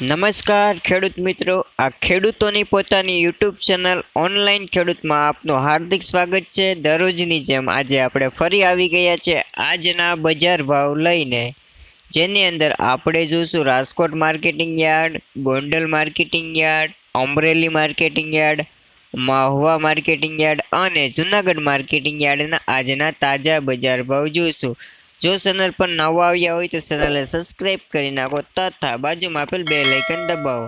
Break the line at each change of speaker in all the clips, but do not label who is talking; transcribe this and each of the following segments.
નમસ્કાર ખેડૂત મિત્રો, આ ખેડૂતોની પોતાની યુટ્યુબ ચેનલ ઓનલાઈન ખેડૂતમાં આપનું હાર્દિક સ્વાગત છે। દરરોજની જેમ આજે આપણે ફરી આવી ગયા છે આજના બજાર ભાવ લઈને, જેની અંદર આપણે જોઈશું Rajkot marketing yard, Gondal marketing yard, Amreli marketing yard, Mahuva marketing yard અને જૂનાગઢ માર્કેટિંગ યાર્ડના આજના તાજા બજાર ભાવ જોઈશું। જો ચેનલ પર નવા આવ્યા હોય તો ચેનલને સબસ્ક્રાઇબ કરી નાખો તથા બાજુમાં આપેલ બેલ આઇકન દબાવો,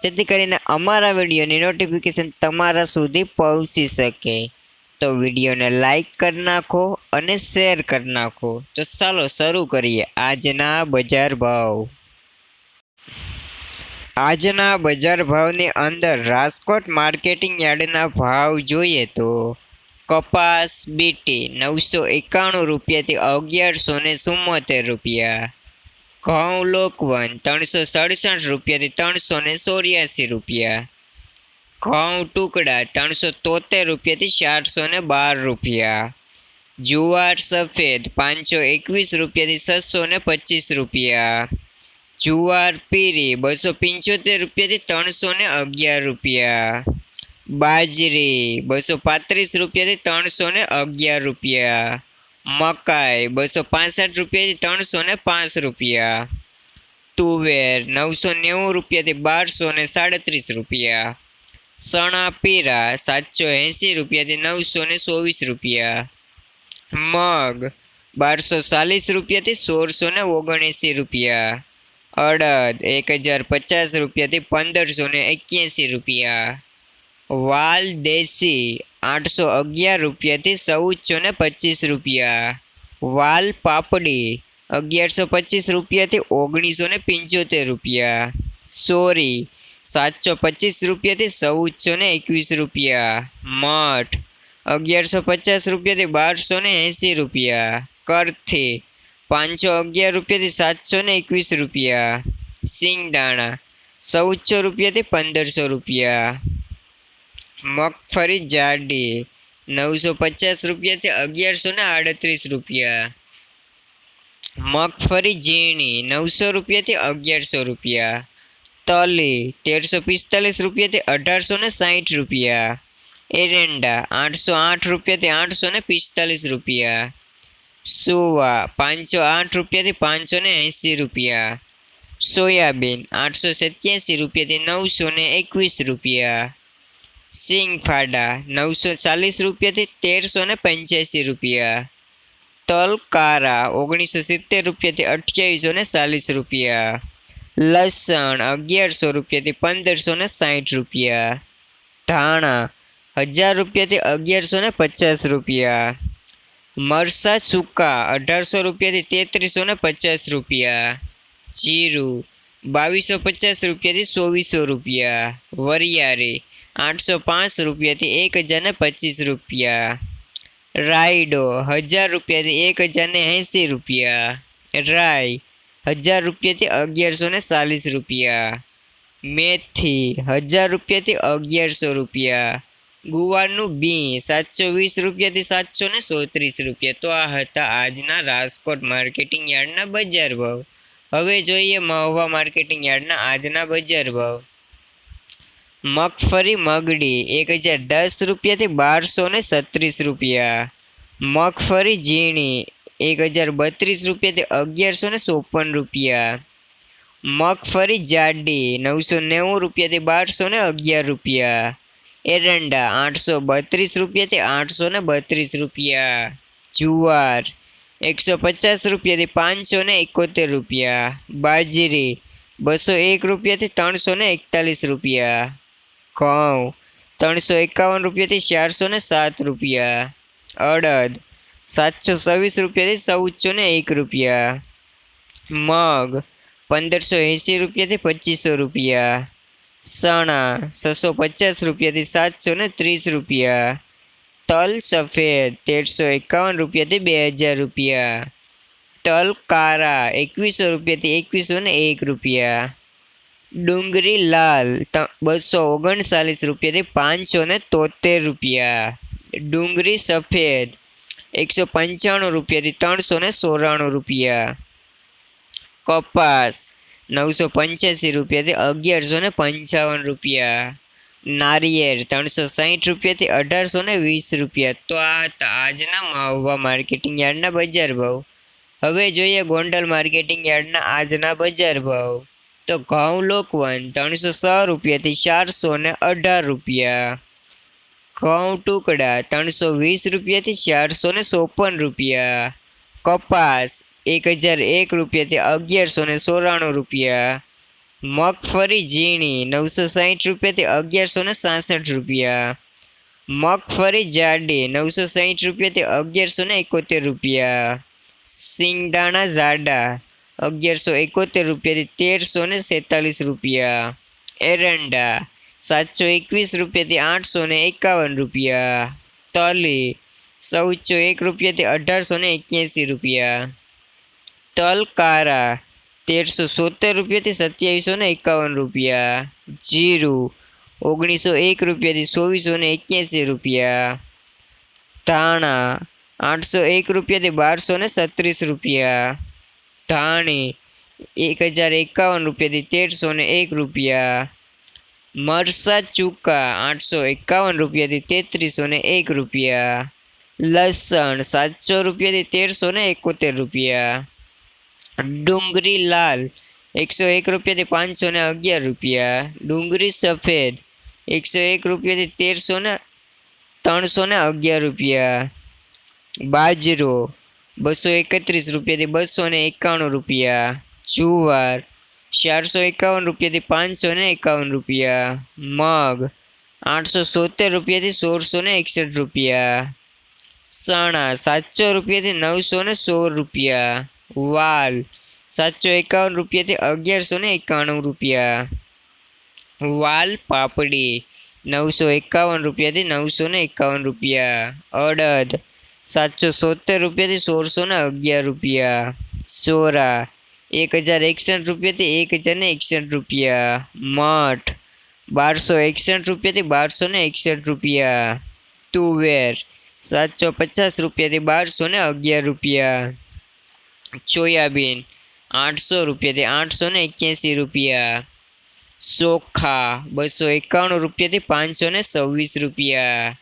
જેથી કરીને અમારા વિડીયોની નોટિફિકેશન તમારા સુધી પહોંચી શકે। તો વિડીયોને લાઈક કરી નાખો અને શેર કરી નાખો। તો ચાલો શરૂ કરીએ આજના બજાર ભાવ। આજના બજાર ભાવની અંદર રાજકોટ માર્કેટિંગ યાર્ડના ભાવ જોઈએ તો કપાસ બીટી 991 રૂપિયાથી 1174 રૂપિયા, ઘઉં લોકવન 367 રૂપિયાથી 384 રૂપિયા, ઘઉં ટુકડા 373 રૂપિયાથી 412 રૂપિયા, જુવાર સફેદ 521 રૂપિયાથી 625 રૂપિયા, જુવાર પીરી 275 રૂપિયાથી 311 રૂપિયા, બાજરી 235 રૂપિયાથી 311 રૂપિયા, મકાઈ 265 રૂપિયાથી 305 રૂપિયા, તુવેર 990 રૂપિયાથી 1237 રૂપિયા, ચણા પીરા 780 રૂપિયાથી 924 રૂપિયા, મગ 1240 રૂપિયાથી 1679 રૂપિયા, અડદ 1050 રૂપિયાથી 1581 રૂપિયા, વાલ દેશી 811 રૂપિયાથી 1425 રૂપિયા, વાલ પાપડી 1125 રૂપિયાથી 1975 રૂપિયા, સોરી 725 રૂપિયાથી 1421 રૂપિયા, મઠ 1150 રૂપિયાથી 1280 રૂપિયા, કરથી 511 રૂપિયાથી 721 રૂપિયા, સિંગદાણા 1400 રૂપિયાથી 1500 રૂપિયા, મગફળી જાડી 950 રૂપિયાથી 1138 રૂપિયા, મગફળી ઝીણી 900 રૂપિયાથી 1100 રૂપિયા, તલી 1345 રૂપિયાથી 1860 રૂપિયા, એરંડા 808 રૂપિયાથી 845 રૂપિયા, સુવા 508 રૂપિયાથી 580 રૂપિયા, સોયાબીન 887 રૂપિયાથી 921 રૂપિયા, સિંગફાડા 940 રૂપિયાથી 1385 રૂપિયા, તલ કારા 1970 રૂપિયાથી 2840 રૂપિયા, લસણ 1100 રૂપિયાથી 1560 રૂપિયા, ધાણા 1000 રૂપિયાથી 1150 રૂપિયા, મરસા સૂકા 1800 રૂપિયાથી 3350 રૂપિયા, જીરું 2250 રૂપિયાથી 2400 રૂપિયા, વરિયાળી 805 રૂપિયાથી 1025 રૂપિયા, રાયડો 1000 રૂપિયાથી 1080 રૂપિયા, રાઈ 1000 રૂપિયાથી 1140 રૂપિયા, મેથી 1000 રૂપિયાથી 1100 રૂપિયા, ગુવારનું બી 720 રૂપિયાથી 737 રૂપિયા। તો આ હતા આજના રાજકોટ માર્કેટિંગ યાર્ડના બજાર ભાવ। હવે જોઈએ મહુવા માર્કેટિંગ યાર્ડના આજના બજાર ભાવ। મગફળી મગડી 1010 રૂપિયાથી 1236 રૂપિયા, મગફળી ઝીણી 1032 રૂપિયાથી 1154 રૂપિયા, મગફળી જાડી 990 રૂપિયાથી 1211 રૂપિયા, એરંડા 832 રૂપિયાથી 832 રૂપિયા, જુવાર 150 રૂપિયાથી 571 રૂપિયા, બાજરી 201 રૂપિયાથી 341 રૂપિયા, ઘઉં 351 રૂપિયાથી 407 રૂપિયા, અડદ 726 રૂપિયાથી 1401 રૂપિયા, મગ 1580 રૂપિયાથી 2500 રૂપિયા, ચણા 650 રૂપિયાથી 730 રૂપિયા, તલ સફેદ 1351 રૂપિયાથી 2000 રૂપિયા, તલ કારા 2100 રૂપિયાથી 2101 રૂપિયા, ડુંગળી લાલ 239 રૂપિયાથી 573 રૂપિયા, ડુંગળી સફેદ 195 રૂપિયાથી 394 રૂપિયા, કપાસ 985 રૂપિયાથી 1155 રૂપિયા. નારિયેળ 360 રૂપિયાથી 1820 રૂપિયા. તો આ હતા આજના મહુવા માર્કેટિંગ યાર્ડના બજાર ભાવ. હવે જોઈએ ગોંડલ માર્કેટિંગ યાર્ડના આજના બજાર ભાવ. તો ઘઉં લોકવન 306 રૂપિયાથી 418 રૂપિયા. ઘઉં ટુકડા 320 રૂપિયાથી 454 રૂપિયા. કપાસ 1001 રૂપિયાથી 1194 રૂપિયા. મગફળી ઝીણી 960 રૂપિયાથી 1166 રૂપિયા. મગફળી જાડી 960 રૂપિયાથી 1171 રૂપિયા. સિંગદાણા જાડા 1171 રૂપિયાથી 1346 રૂપિયા. એરંડા 721 રૂપિયાથી 851 રૂપિયા. તલી 1401 રૂપિયાથી 1881 રૂપિયા. તલ કારા 1370 રૂપિયાથી 2751 રૂપિયા. જીરું 1901 રૂપિયાથી 2481 રૂપિયા. ધાણા 801 રૂપિયાથી 1236 રૂપિયા. ધાણી 1051 રૂપિયાથી 1301 રૂપિયા. મરચાં ચૂકા 851 રૂપિયાથી 3301 રૂપિયા. લસણ 700 રૂપિયાથી 1371 રૂપિયા. ડુંગળી લાલ 101 રૂપિયાથી 511 રૂપિયા. ડુંગળી સફેદ 101 રૂપિયાથી 311 રૂપિયા. બાજરો 231 રૂપિયાથી 291 રૂપિયા. જુવાર 451 રૂપિયાથી 551 રૂપિયા. મગ 870 રૂપિયાથી 1661 રૂપિયા. ચણા 700 રૂપિયાથી 916 રૂપિયા. વાલ 751 રૂપિયાથી 1191 રૂપિયા. વાલ પાપડી 951 રૂપિયાથી 951 રૂપિયા. અડદ 770 રૂપિયાથી 1611 રૂપિયા. સોરા 1061 રૂપિયાથી 1061 રૂપિયા. મઠ 1261 રૂપિયાથી 1261 રૂપિયા. તુવેર 750 રૂપિયાથી 1211 રૂપિયા. સોયાબીન 800 રૂપિયાથી 881 રૂપિયા. ચોખા 251 રૂપિયાથી 526 રૂપિયા.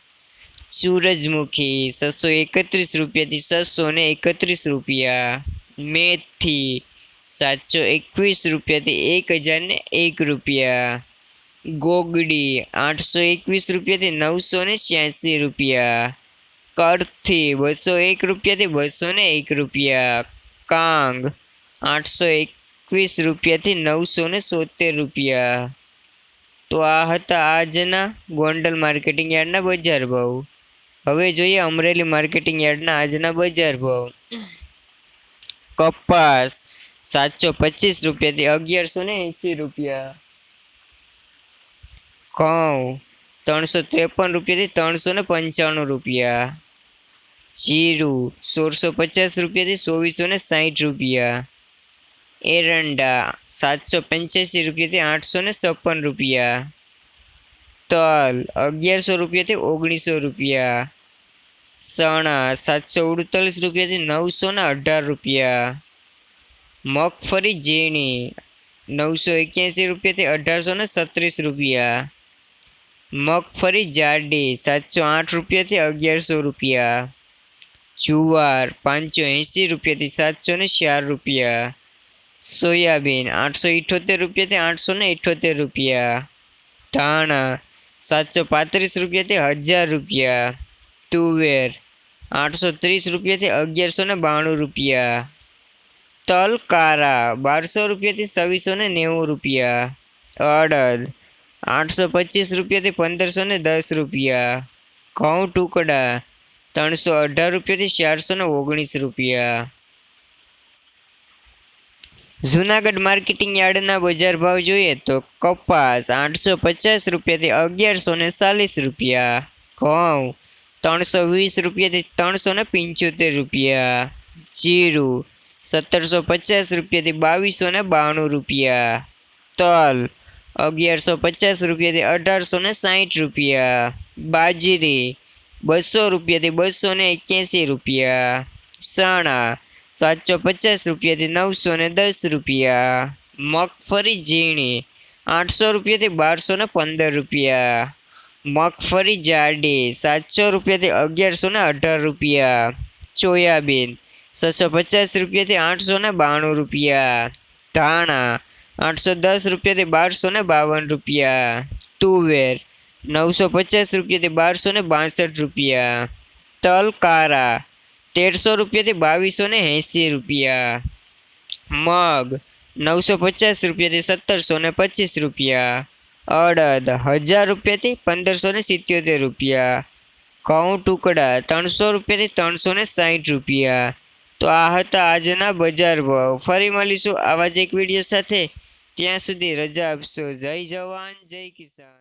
સૂરજમુખી 631 રૂપિયાથી 631 રૂપિયા. મેથી 721 રૂપિયાથી 1001 રૂપિયા. ગોગડી 821 રૂપિયાથી 986 રૂપિયા. કળથી 201 રૂપિયાથી 201 રૂપિયા. કાંગ 821 રૂપિયાથી 970 રૂપિયા. તો આ હતા આજના ગોંડલ માર્કેટિંગ યાર્ડના બજાર ભાવ. હવે જોઈએ અમરેલી માર્કેટિંગ યાર્ડના આજના બજાર ભાવ. કપાસ 725 રૂપિયાથી 1180 રૂપિયા. ઘઉં 353 રૂપિયાથી 395 રૂપિયા. જીરું 1650 રૂપિયાથી 2460 રૂપિયા. એરંડા 785 રૂપિયાથી 856 રૂપિયા. તલ 1100 રૂપિયાથી 1900 રૂપિયા. ચણા 748 રૂપિયાથી 918 રૂપિયા. મગફળી ઝીણી 981 રૂપિયાથી 1836 રૂપિયા. મગફળી જાડી 708 રૂપિયાથી 1100 રૂપિયા. જુવાર 580 રૂપિયાથી 704 રૂપિયા. સોયાબીન 878 રૂપિયાથી 878 રૂપિયા. ધાણા 735 રૂપિયાથી 1000 રૂપિયા. તુવેર 830 રૂપિયાથી 1192 રૂપિયા. તલ કારા 1200 રૂપિયાથી 2690 રૂપિયા. અડદ 825 રૂપિયાથી 1510 રૂપિયા. ઘઉં ટુકડા 318 રૂપિયાથી 419 રૂપિયા. જૂનાગઢ માર્કેટિંગ યાર્ડના બજાર ભાવ જોઈએ તો કપાસ 850 રૂપિયાથી 1140 રૂપિયા. ઘઉં 320 રૂપિયાથી 375 રૂપિયા. જીરું 1750 રૂપિયાથી 2292 રૂપિયા. તલ 1150 રૂપિયાથી 1860 રૂપિયા. બાજરી 200 રૂપિયાથી 281 રૂપિયા. ચણા 750 રૂપિયાથી 910 રૂપિયા. મગફળી ઝીણી 800 રૂપિયાથી 1215 રૂપિયા. મગફળી જાડી 700 રૂપિયાથી 1118 રૂપિયા. સોયાબીન 650 રૂપિયાથી 892 રૂપિયા. ધાણા 810 રૂપિયાથી 1252 રૂપિયા. તુવેર 950 રૂપિયાથી 1262 રૂપિયા. તલ કારા 1300 રૂપિયાથી 2280 રૂપિયા. મગ 950 રૂપિયાથી 1725 રૂપિયા. અડદ 1000 રૂપિયાથી 1577 રૂપિયા. ઘઉં ટુકડા 300 રૂપિયાથી 360 રૂપિયા. તો આ હતા આજના બજાર ભાવ. ફરી મળીશું આવા જ એક વિડીયો સાથે. ત્યાં સુધી રજા આપશો. જય જવાન જય કિસાન.